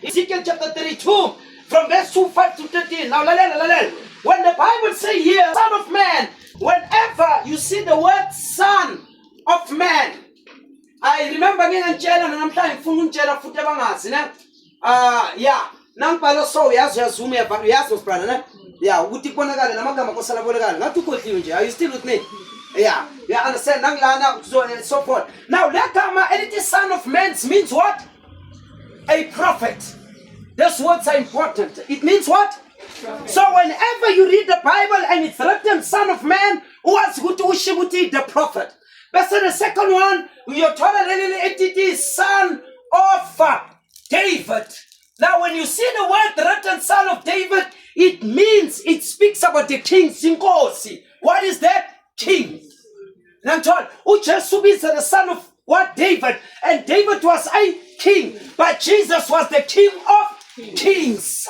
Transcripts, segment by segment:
Ezekiel chapter 32, from verse 5 to 13. Now, when the Bible says here, Son of Man, whenever you see the word Son of Man, I remember ngingantshela namhlanje ngifuna untshela futhi abangazi ne nangibhala so uyazoom uyazi brother ne ukuthi kubonakala namagama kosala bonakala ngathi ukhodliwe nje. Are you still with me? You understand nangilana so forth. Now that gama elithi Son of Man means what? A prophet. Those words are important. It means what? So whenever you read the Bible and it's written Son of Man, what's the prophet? But the second one, you're totally entity, Son of David. Now when you see the word written Son of David, it means it speaks about the king Sinkosi. What is that? King. Ujesu is the son of what? David. And David was a king. But Jesus was the King of Kings.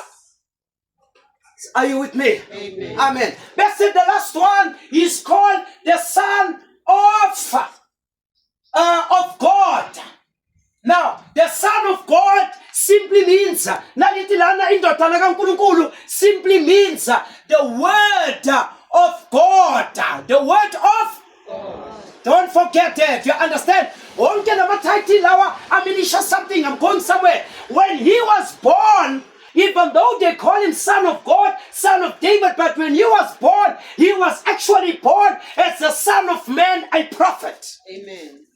Are you with me? Amen. Amen. That's it. The last one is called the Son of God. Now, the Son of God simply means simply means the Word of God. The Word of God. Don't forget that. You understand? Something. I'm going somewhere. When he was born, even though they call him Son of God, Son of David, but when he was born, he was actually born as the Son of Man, a prophet. Amen.